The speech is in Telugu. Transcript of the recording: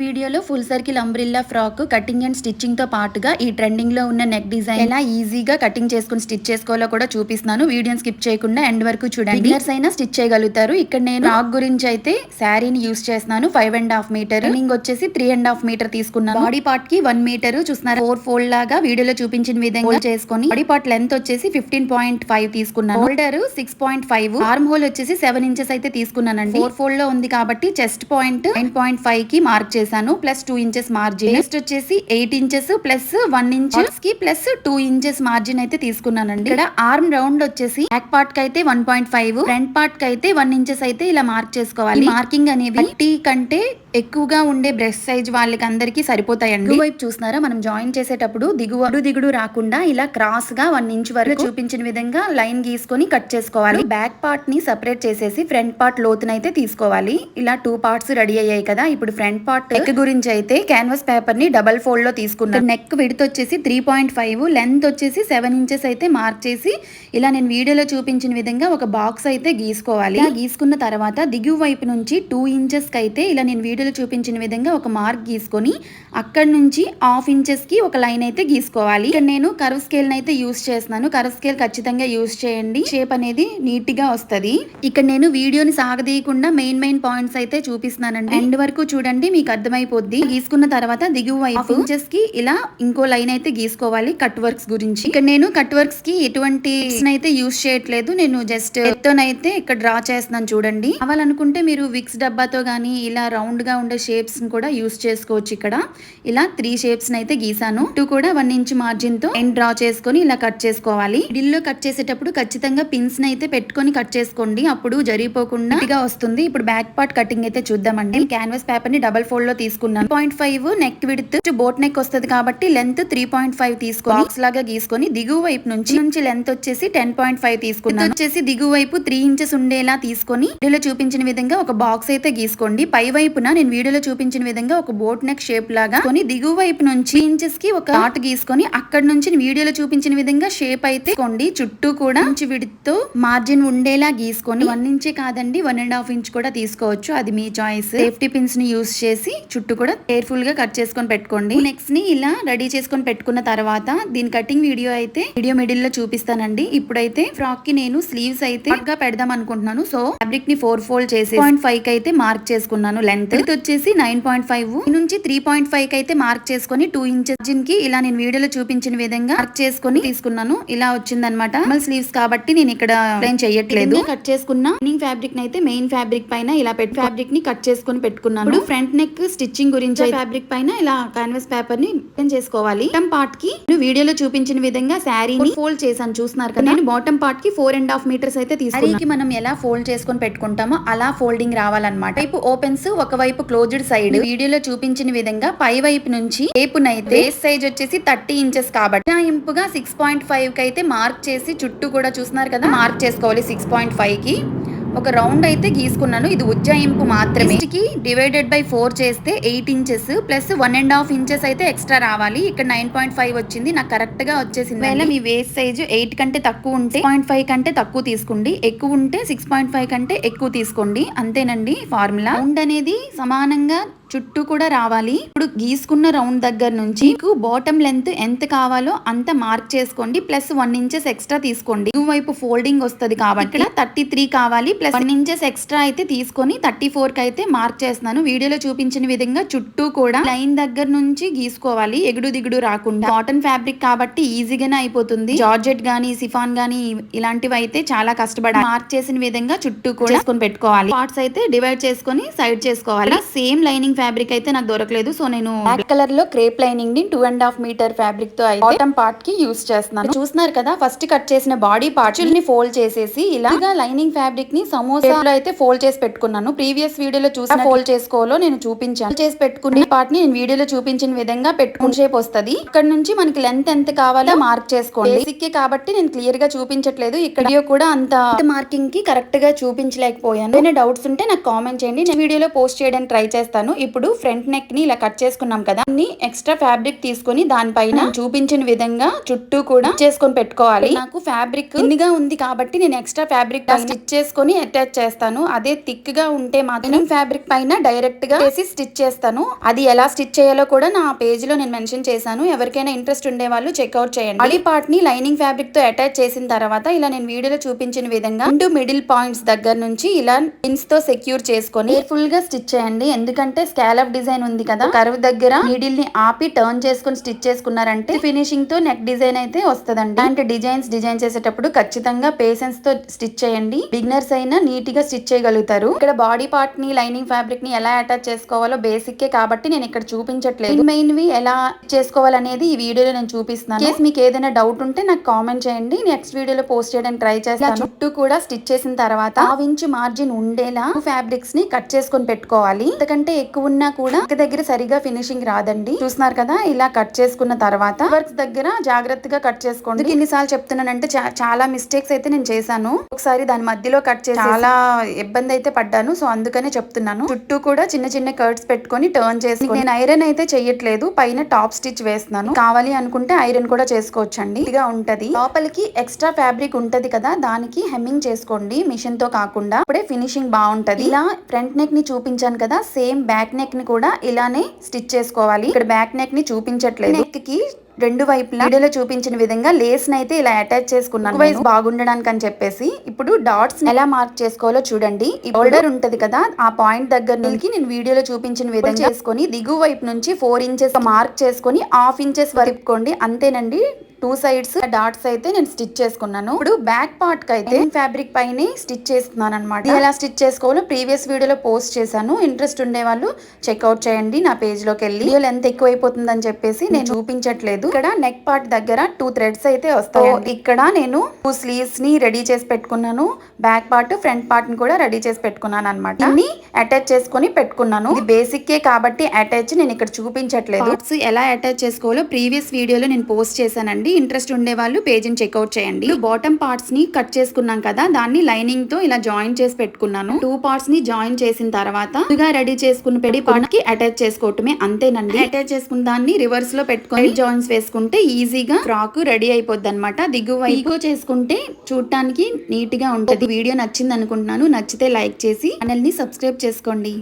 వీడియోలో full circle umbrella frock cutting and stitching తో పాటుగా ఈ ట్రెండింగ్ లో ఉన్న నెక్ డిజైన్ ఎలా ఈజీగా కటింగ్ చేసుకుని స్టిచ్ చేసుకోవాలో కూడా చూపిస్తున్నాను. వీడియోని స్కిప్ చేయకుండా ఎండ్ వరకు చూడండి. బిగినర్స్ అయినా స్టిచ్ చేయగలుగుతారు. ఇక్కడ నేను ఫ్రాక్ గురించి అయితే శారీని యూస్ చేస్తున్నాను. 5.5 మీటర్ రన్నింగ్ వచ్చేసి 3.5 మీటర్ తీసుకున్నాను. బాడీ పార్ట్ కి 1 మీటర్ చూస్తున్నారు. 4 ఫోల్డ్ లాగా వీడియోలో చూపించిన విధంగా చేసుకొని బాడీ పార్ట్ లెంత్ వచ్చేసి 15.5 తీసుకున్నాను. షోల్డర్ 6.5, ఆర్మ్ హోల్ వచ్చేసి 7 ఇంచెస్ అయితే తీసుకున్నానండి. 4 ఫోల్డ్ లో ఉంది కాబట్టి చెస్ట్ పాయింట్ 9.5 కి మార్క్ చేశాను. Plus 2 inches margin. నెక్స్ట్ వచ్చేసి 8 ఇంచెస్ ప్లస్ 1 ఇంచెస్ కి ప్లస్ 2 ఇంచెస్ మార్జిన్ అయితే తీసుకున్నానండి. ఇక్కడ ఆర్మ్ రౌండ్ వచ్చేసి బ్యాక్ పార్ట్ కి అయితే 1.5, ఫ్రంట్ పార్ట్ కి అయితే 1 ఇంచెస్ అయితే ఇలా మార్క్ చేసుకోవాలి. మార్కింగ్ అనేవి 30 కంటే ఎక్కువగా ఉండే బ్రెస్ట్ సైజ్ వాళ్ళకి అందరికి సరిపోతాయండి. వైపు చూస్తున్నారా, మనం జాయిన్ చేసేటప్పుడు దిగుడు రాకుండా ఇలా క్రాస్ గా 1 ఇంచ్ వరకు చూపించిన విధంగా లైన్ గీసుకొని కట్ చేసుకోవాలి. బ్యాక్ పార్ట్ ని సెపరేట్ చేసేసి ఫ్రంట్ పార్ట్ లోతునైతే తీసుకోవాలి. ఇలా 2 పార్ట్స్ రెడీ అయ్యాయి కదా. ఇప్పుడు ఫ్రంట్ పార్ట్ నెక్ గురించి అయితే క్యాన్వాస్ పేపర్ ని డబల్ ఫోల్డ్ లో తీసుకున్నాను. నెక్ విడ్త్ వచ్చేసి 3.5, లెంత్ వచ్చేసి 7 ఇంచెస్ అయితే మార్క్ చేసి ఇలా నేను వీడియోలో చూపించిన విధంగా ఒక బాక్స్ అయితే గీసుకోవాలి. గీసుకున్న తర్వాత దిగువ వైపు నుంచి 2 ఇంచెస్ కి అయితే ఇలా నేను వీడియోలో చూపించిన విధంగా ఒక మార్క్ గీసుకొని అక్కడ నుంచి 1/2 ఇంచెస్ కి ఒక లైన్ అయితే గీసుకోవాలి. ఇక్కడ నేను కర్వ్ స్కేల్ అయితే యూస్ చేస్తున్నాను. కర్వ్ స్కేల్ ఖచ్చితంగా యూస్ చేయండి. షేప్ అనేది నీట్ గా వస్తుంది. ఇక్కడ నేను వీడియోని సాగదీయకుండా మెయిన్ పాయింట్స్ అయితే చూపిస్తున్నానండి. ఎండ్ వరకు చూడండి, మీకు అర్థమైపోద్ది. గీసుకున్న తర్వాత దిగువ వైపు ఇంచెస్ కి ఇలా ఇంకో లైన్ అయితే గీసుకోవాలి. కట్ వర్క్స్ గురించి ఇక్కడ నేను కట్ వర్క్స్ కి ఎటువంటి అయితే యూస్ చేయట్లేదు. నేను జస్ట్ ఎత్తోనైతే ఇక్కడ డ్రా చేస్తున్నాను. చూడండి, కావాలనుకుంటే మీరు విక్స్ డబ్బాతో గానీ ఇలా రౌండ్ గా ఉండే షేప్స్ కూడా యూస్ చేసుకోవచ్చు. ఇక్కడ ఇలా 3 షేప్స్ అయితే గీసాను. 2 కూడా 1 ఇంచ్ మార్జిన్ తో ఎండ్ డ్రా చేసుకొని ఇలా కట్ చేసుకోవాలి. మిడిల్లో కట్ చేసేటప్పుడు ఖచ్చితంగా పిన్స్ అయితే పెట్టుకొని కట్ చేసుకోండి. అప్పుడు జరిగిపోకుండా వస్తుంది. ఇప్పుడు బ్యాక్ పార్ట్ కటింగ్ అయితే చూద్దామండి. క్యాన్వాస్ పేపర్ ని డబల్ ఫోల్డ్ లో తీసుకున్నాను. 0.5 నెక్ విడ్త్ బోట్ నెక్ వస్తుంది కాబట్టి లెంత్ 3.5 తీసుకొని బాక్స్ లాగా గీసుకొని దిగువ వైపు నుంచి లెంత్ వచ్చేసి 10.5 తీసుకున్నాను. వచ్చేసి దిగువ వైపు 3 ఇంచెస్ ఉండేలా తీసుకొని వీడియోలో చూపించిన విధంగా ఒక బాక్స్ అయితే గీసుకోండి. పై వైపున నేను వీడియోలో చూపించిన విధంగా ఒక బోట్ నెక్ షేప్ లాగా దిగువ వైపు నుంచి ఇంచెస్ కి ఒక డాట్ గీసుకొని అక్కడ నుంచి వీడియోలో చూపించిన విధంగా షేప్ అయితే కొండి. చుట్టూ కూడా విడ్త్ మార్జిన్ ఉండేలా గీసుకొని 1 ఇంచే కాదండి 1.5 ఇంచ్ కూడా తీసుకోవచ్చు. అది మీ చాయిస్. సేఫ్టీ పిన్స్ ని యూస్ చేసి చుట్టూ కూడా కేర్ఫుల్ గా కట్ చేసుకొని పెట్టుకోండి. నెక్స్ట్ ని ఇలా రెడీ చేసుకొని పెట్టుకున్న తర్వాత దీని కటింగ్ వీడియో అయితే వీడియో మిడిల్ లో చూపిస్తానండి. ఇప్పుడైతే ఫ్రాక్ కి నేను స్లీవ్స్ అయితే గా పెడదాం అనుకుంటున్నాను. సో ఫ్యాబ్రిక్ ని 4 ఫోల్డ్ చేసి 0.5 కి అయితే మార్క్ చేసుకున్నాను. లెంత్ వచ్చేసి 9.5 నుంచి 3.5 కి అయితే మార్క్ చేసుకొని 2 ఇంచెస్ కి ఇలా నేను వీడియోలో చూపించిన విధంగా మార్క్ చేసుకొని తీసుకున్నాను. ఇలా వచ్చిందనమాట. స్లీవ్స్ కాబట్టి నేను ఇక్కడ ప్లేన్ చేయట్లేదు. కట్ చేసుకున్న ఫ్యాబ్రిక్ ని అయితే మెయిన్ ఫ్యాబ్రిక్ పైన ఇలా పెట్టి ఫ్యాబ్రిక్ ని కట్ చేసుకొని పెట్టుకున్నాను. ఇప్పుడు ఫ్రంట్ నెక్ స్టిచ్చింగ్ గురించి ఫ్యాబ్రిక్ పైన ఇలా కాన్వాస్ పేపర్ ని చేసుకోవాలి. బాటమ్ పార్ట్ కి వీడియోలో చూపించిన విధంగా శారీని ఫోల్డ్ చేశాను. చూస్తున్నారు కదా. నేను బాటమ్ పార్ట్ కి 4.5 మీటర్స్ అయితే తీసుకున్నాను. మనం ఎలా ఫోల్డ్ చేసుకొని పెట్టుకుంటామో అలా ఫోల్డింగ్ రావాలన్నమాట. వైపు ఓపెన్స్, ఒకవైపు క్లోజ్డ్ సైడ్ వీడియోలో చూపించిన విధంగా పై వైపు నుంచి ఏపునైతే వేస్ట్ సైజ్ వచ్చేసి 30 ఇంచెస్ కాబట్టి ఇంపుగా 6.5 కి అయితే మార్క్ చేసి చుట్టూ కూడా చూస్తున్నారు కదా మార్క్ చేసుకోవాలి. 6.5 కి ఒక రౌండ్ అయితే గీసుకున్నాను. ఇది ఉజ్జాయింపు మాత్రమే. డివైడెడ్ బై 4 చేస్తే 8 ఇంచెస్ ప్లస్ 1.5 ఇంచెస్ అయితే ఎక్స్ట్రా రావాలి. ఇక్కడ 9.5 వచ్చింది. నాకు కరెక్ట్ గా వచ్చేసింది. ఒకవేళ మీ వేస్ట్ సైజ్ 8 కంటే తక్కువ ఉంటే 0.5 కంటే తక్కువ తీసుకోండి. ఎక్కువ ఉంటే 6.5 కంటే ఎక్కువ తీసుకోండి. అంతేనండి ఫార్ములా. రౌండ్ అనేది సమానంగా చుట్టూ కూడా రావాలి. ఇప్పుడు గీసుకున్న రౌండ్ దగ్గర నుంచి మీకు బాటమ్ లెంత్ ఎంత కావాలో అంత మార్క్ చేసుకోండి. ప్లస్ 1 ఇంచెస్ ఎక్స్ట్రా తీసుకోండి. ఈ వైపు ఫోల్డింగ్ వస్తుంది కాబట్టి ఇక్కడ 33 కావాలి. ప్లస్ 1 ఇంచెస్ ఎక్స్ట్రా అయితే తీసుకొని 34 కి అయితే మార్క్ చేస్తున్నాను. వీడియోలో చూపించిన విధంగా చుట్టూ కూడా లైన్ దగ్గర నుంచి గీసుకోవాలి. ఎగుడు దిగుడు రాకుండా. కాటన్ ఫ్యాబ్రిక్ కాబట్టి ఈజీగానే అయిపోతుంది. జార్జెట్ గానీ సిఫాన్ గానీ ఇలాంటివి అయితే చాలా కష్టపడాలి. మార్క్ చేసిన విధంగా చుట్టూ కూడా చేసుకొని పెట్టుకోవాలి. పార్ట్స్ అయితే డివైడ్ చేసుకొని సైడ్ చేసుకోవాలి. సేమ్ లైనింగ్ ఫ్యాబ్రిక్ అయితే నాకు దొరకలేదు. సో నేను బ్లాక్ కలర్ లో క్రేప్ లైనింగ్ ని 2.5 మీటర్ ఫ్యాబ్రిక్ తో బాటమ్ పార్ట్ కి యూస్ చేస్తున్నాను. చూస్తున్నారు కదా, ఫస్ట్ కట్ చేసిన బాడీ పార్ట్ ని ఫోల్డ్ చేసేసి ఇలాగా లైనింగ్ ఫ్యాబ్రిక్ ని సమోసా లో అయితే ఫోల్డ్ చేసి పెట్టుకున్నాను. ప్రీవియస్ వీడియోలో చూసిన ఫోల్డ్ చేసుకోవాలో నేను చూపించాను. చేసి పెట్టుకునే పార్ట్ ని నేను వీడియోలో చూపించిన విధంగా పెట్టుకునే షేప్ వస్తుంది. ఇక్కడ నుంచి మనకి లెంత్ ఎంత కావాలో మార్క్ చేసుకోండి. బేసిక్ కాబట్టి నేను క్లియర్ గా చూపించట్లేదు. ఇక్కడ వీడియో కూడా అంత మార్కింగ్ కి కరెక్ట్ గా చూపించలేకపోయాను. ఏమైనా డౌట్స్ ఉంటే నాకు కామెంట్ చేయండి. నేను వీడియోలో పోస్ట్ చేయడానికి ట్రై చేస్తాను. ఇప్పుడు ఫ్రంట్ నెక్ ని ఇలా కట్ చేసుకున్నాం కదా, ఎక్స్ట్రా ఫ్యాబ్రిక్ తీసుకొని దానిపైన చూపించిన విధంగా చుట్టూ కూడా చేసుకొని పెట్టుకోవాలి. నాకు ఫ్యాబ్రిక్ థిన్గా ఉంది కాబట్టి నేను ఎక్స్ట్రా ఫ్యాబ్రిక్ స్టిచ్ చేసుకొని అటాచ్ చేస్తాను. అదే థిక్ గా ఉంటే మాత్రం ఫ్యాబ్రిక్ పైన డైరెక్ట్ గా వేసి స్టిచ్ చేస్తాను. అది ఎలా స్టిచ్ చేయాలో కూడా నా పేజ్ లో నేను మెన్షన్ చేశాను. ఎవరికైనా ఇంట్రెస్ట్ ఉండే వాళ్ళు చెక్అవుట్ చేయండి. బాడీ పార్ట్ ని లైనింగ్ ఫ్యాబ్రిక్ తో అటాచ్ చేసిన తర్వాత ఇలా నేను వీడియోలో చూపించిన విధంగా 2 మిడిల్ పాయింట్స్ దగ్గర నుంచి ఇలా పిన్స్ తో సెక్యూర్ చేసుకొని ఫుల్ గా స్టిచ్ చేయండి. ఎందుకంటే స్కాలప్ డిజైన్ ఉంది కదా, కర్వ్ దగ్గర నీడిల్ ని ఆపి టర్న్ చేసుకుని స్టిచ్ చేసుకున్నారంటే ఫినిషింగ్ తో నెక్ డిజైన్ అయితే వస్తదండి. అలాంటి డిజైన్ చేసేటప్పుడు ఖచ్చితంగా పేషెన్స్ తో స్టిచ్ చేయండి. బిగినర్స్ అయినా నీట్ గా స్టిచ్ చేయగలుగుతారు. ఇక్కడ బాడీ పార్ట్ ని లైనింగ్ ఫ్యాబ్రిక్ ని ఎలా అటాచ్ చేసుకోవాలో బేసిక్ కాబట్టి నేను ఇక్కడ చూపించట్లేదు. మెయిన్ వి ఎలా చేసుకోవాలనేది ఈ వీడియోలో నేను చూపిస్తున్నాను. కేసు మీకు ఏదైనా డౌట్ ఉంటే నాకు కామెంట్ చేయండి, నెక్స్ట్ వీడియోలో పోస్ట్ చేయడానికి ట్రై చేస్తాను. చుట్టూ కూడా స్టిచ్ చేసిన తర్వాత 1/2 ఇంచ్ మార్జిన్ ఉండేలా ఫ్యాబ్రిక్స్ ని కట్ చేసుకొని పెట్టుకోవాలి. ఎందుకంటే ఎక్కువ ఉన్నా కూడా దగ్గర సరిగా ఫినిషింగ్ రాదండి. చూస్తున్నారు కదా, ఇలా కట్ చేసుకున్న తర్వాత వర్క్స్ దగ్గర జాగ్రత్తగా కట్ చేసుకోండి. ఎన్నిసార్లు చెప్తున్నానంటే చాలా మిస్టేక్స్ అయితే నేను చేశాను. ఒకసారి దాని మధ్యలో కట్ చేసి చాలా ఇబ్బంది అయితే పడ్డాను. సో అందుకనే చెప్తున్నాను. చుట్టూ కూడా చిన్న చిన్న కట్స్ పెట్టుకొని టర్న్ చేసి, నేను ఐరన్ అయితే చెయ్యట్లేదు, పైన టాప్ స్టిచ్ వేస్తున్నాను. కావాలి అనుకుంటే ఐరన్ కూడా చేసుకోవచ్చండి. ఇదిగా ఉంటది. లోపలికి ఎక్స్ట్రా ఫ్యాబ్రిక్ ఉంటది కదా, దానికి హెమ్మింగ్ చేసుకోండి మిషన్ తో కాకుండా. అప్పుడే ఫినిషింగ్ బాగుంటది. ఇలా ఫ్రంట్ నెక్ ని చూపించాను కదా, సేమ్ బ్యాక్ నెక్ ని కూడా ఇలానే స్టిచ్ చేసుకోవాలి. ఇక్కడ బ్యాక్ నెక్ ని చూపించట్లేదు. నెక్ కి రెండు వైపులా వీడియోలో చూపించిన విధంగా లేస్ నైతే ఇలా అటాచ్ చేసుకున్నాను వైజ్ బాగుండడానికి అని చెప్పేసి. ఇప్పుడు డాట్స్ ఎలా మార్క్ చేసుకోవాలో చూడండి. ఈ బోల్డర్ ఉంటది కదా, ఆ పాయింట్ దగ్గర నుంచి నేను వీడియోలో చూపించిన విధంగా చేసుకొని దిగువ వైపు నుంచి 4 ఇంచెస్ మార్క్ చేసుకొని 1/2 ఇంచెస్ వరకోండి. అంతేనండి. 2 సైడ్స్ డాట్స్ అయితే నేను స్టిచ్ చేసుకున్నాను. ఇప్పుడు బ్యాక్ పార్ట్ కి అయితే ఫ్యాబ్రిక్ పైన స్టిచ్ చేస్తున్నాను అనమాట. ఎలా స్టిచ్ చేసుకోవాలో ప్రీవియస్ వీడియోలో పోస్ట్ చేశాను. ఇంట్రెస్ట్ ఉండే వాళ్ళు చెక్అవుట్ చేయండి నా పేజ్ లోకి వెళ్ళి. వీడియోలు ఎంత ఎక్కువ అయిపోతుందని చెప్పేసి నేను చూపించట్లేదు. ఇక్కడ నెక్ పార్ట్ దగ్గర 2 థ్రెడ్స్ అయితే వస్తాయి. ఇక్కడ నేను 2 స్లీవ్స్ ని రెడీ చేసి పెట్టుకున్నాను. బ్యాక్ పార్ట్ ఫ్రంట్ పార్ట్ ని కూడా రెడీ చేసి పెట్టుకున్నాను అనమాట. అన్ని అటాచ్ చేసుకుని పెట్టుకున్నాను. ఇది బేసిక్ కాబట్టి అటాచ్ నేను ఇక్కడ చూపించట్లేదు. ఎలా అటాచ్ చేసుకోవాలో ప్రీవియస్ వీడియోలో నేను పోస్ట్ చేశానండి. ఇంట్రెస్ట్ ఉండే వాళ్ళు పేజీని చెక్అవుట్ చేయండి. బాటమ్ పార్ట్స్ ని కట్ చేసుకున్నాం కదా, దాన్ని లైనింగ్ తో ఇలా జాయిన్ చేసి పెట్టుకున్నాను. 2 పార్ట్స్ ని జాయిన్ చేసిన తర్వాత రెడీ చేసుకున్న పెడి పార్ట్ కి అటాచ్ చేసుకోవటమే. అంతేనండి. అటాచ్ చేసుకున్న దాన్ని రివర్స్ లో పెట్టుకొని జాయిన్స్ వేసుకుంటే ఈజీగా ఫ్రాక్ రెడీ అయిపోద్ది అనమాట. దిగువ వైపు చేసుకుంటే చూడటానికి నీట్ గా ఉంటది. వీడియో నచ్చింది అనుకుంటున్నాను. నచ్చితే లైక్ చేసి ఛానల్ ని సబ్స్క్రైబ్ చేసుకోండి.